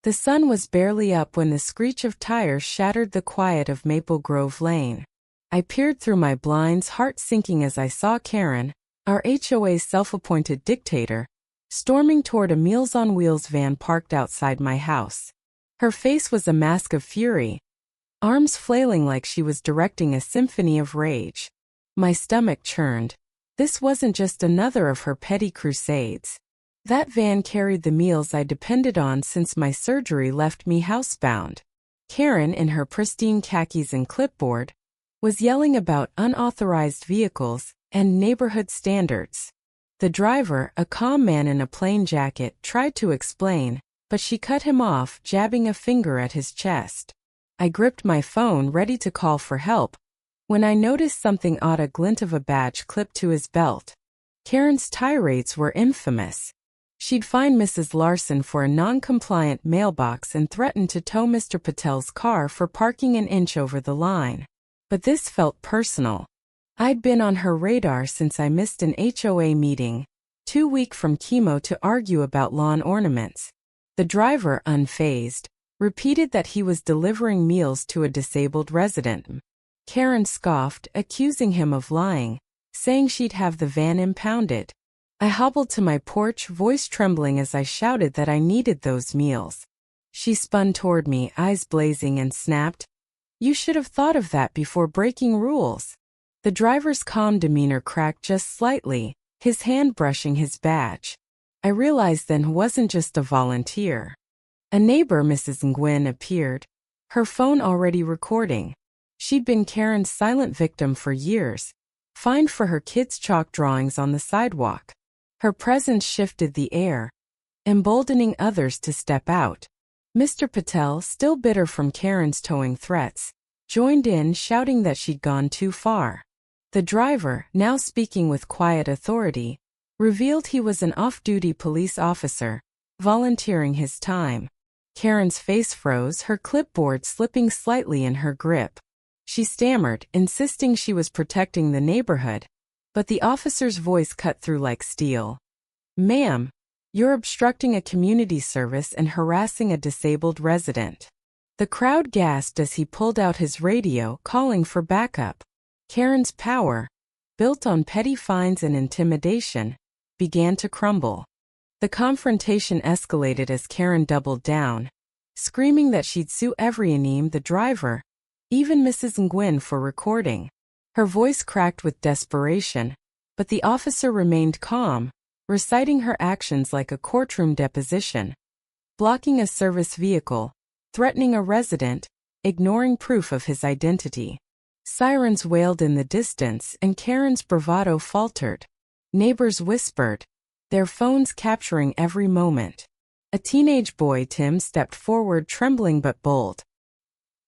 The sun was barely up when the screech of tires shattered the quiet of Maple Grove Lane. I peered through my blinds, heart sinking as I saw Karen, our HOA's self-appointed dictator, storming toward a Meals on Wheels van parked outside my house. Her face was a mask of fury, arms flailing like she was directing a symphony of rage. My stomach churned. This wasn't just another of her petty crusades. That van carried the meals I depended on since my surgery left me housebound. Karen, in her pristine khakis and clipboard, was yelling about unauthorized vehicles and neighborhood standards. The driver, a calm man in a plain jacket, tried to explain, but she cut him off, jabbing a finger at his chest. I gripped my phone, ready to call for help, when I noticed something odd, a glint of a badge clipped to his belt. Karen's tirades were infamous. She'd fined Mrs. Larson for a non-compliant mailbox and threatened to tow Mr. Patel's car for parking an inch over the line. But this felt personal. I'd been on her radar since I missed an HOA meeting, too weak from chemo to argue about lawn ornaments. The driver, unfazed, repeated that he was delivering meals to a disabled resident. Karen scoffed, accusing him of lying, saying she'd have the van impounded. I hobbled to my porch, voice trembling as I shouted that I needed those meals. She spun toward me, eyes blazing, and snapped, "You should have thought of that before breaking rules." The driver's calm demeanor cracked just slightly, his hand brushing his badge. I realized then he wasn't just a volunteer. A neighbor, Mrs. Nguyen, appeared, her phone already recording. She'd been Karen's silent victim for years, fined for her kids' chalk drawings on the sidewalk. Her presence shifted the air, emboldening others to step out. Mr. Patel, still bitter from Karen's towing threats, joined in, shouting that she'd gone too far. The driver, now speaking with quiet authority, revealed he was an off-duty police officer, volunteering his time. Karen's face froze, her clipboard slipping slightly in her grip. She stammered, insisting she was protecting the neighborhood, but the officer's voice cut through like steel. "Ma'am, you're obstructing a community service and harassing a disabled resident." The crowd gasped as he pulled out his radio, calling for backup. Karen's power, built on petty fines and intimidation, began to crumble. The confrontation escalated as Karen doubled down, screaming that she'd sue every NAMI, the driver, even Mrs. Nguyen, for recording. Her voice cracked with desperation, but the officer remained calm, reciting her actions like a courtroom deposition. Blocking a service vehicle, threatening a resident, ignoring proof of his identity. Sirens wailed in the distance and Karen's bravado faltered. Neighbors whispered, their phones capturing every moment. A teenage boy, Tim, stepped forward, trembling but bold.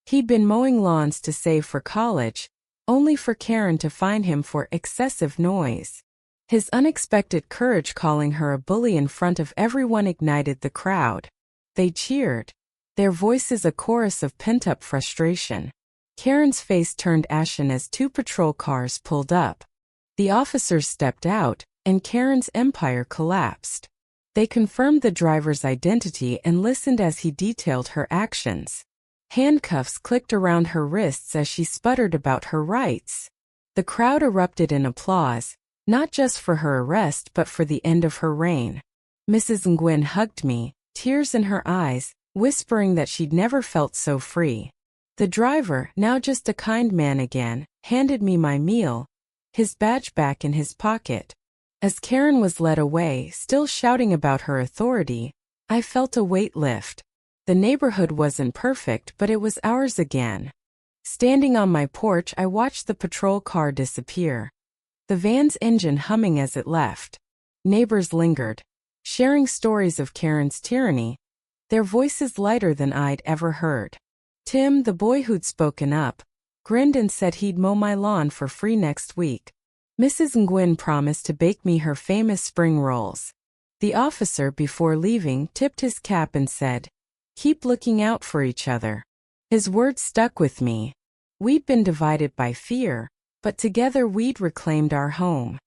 He'd been mowing lawns to save for college, only for Karen to fine him for excessive noise. His unexpected courage, calling her a bully in front of everyone, ignited the crowd. They cheered, their voices a chorus of pent-up frustration. Karen's face turned ashen as two patrol cars pulled up. The officers stepped out, and Karen's empire collapsed. They confirmed the driver's identity and listened as he detailed her actions. Handcuffs clicked around her wrists as she sputtered about her rights. The crowd erupted in applause, not just for her arrest but for the end of her reign. Mrs. Nguyen hugged me, tears in her eyes, whispering that she'd never felt so free. The driver, now just a kind man again, handed me my meal, his badge back in his pocket. As Karen was led away, still shouting about her authority, I felt a weight lift. The neighborhood wasn't perfect, but it was ours again. Standing on my porch, I watched the patrol car disappear, the van's engine humming as it left. Neighbors lingered, sharing stories of Karen's tyranny, their voices lighter than I'd ever heard. Tim, the boy who'd spoken up, grinned and said he'd mow my lawn for free next week. Mrs. Nguyen promised to bake me her famous spring rolls. The officer, before leaving, tipped his cap and said, "Keep looking out for each other." His words stuck with me. We'd been divided by fear, but together we'd reclaimed our home.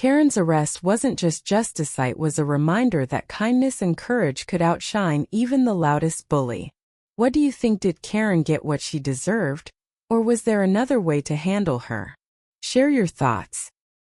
Karen's arrest wasn't just justice, it was a reminder that kindness and courage could outshine even the loudest bully. What do you think? Did Karen get what she deserved, or was there another way to handle her? Share your thoughts.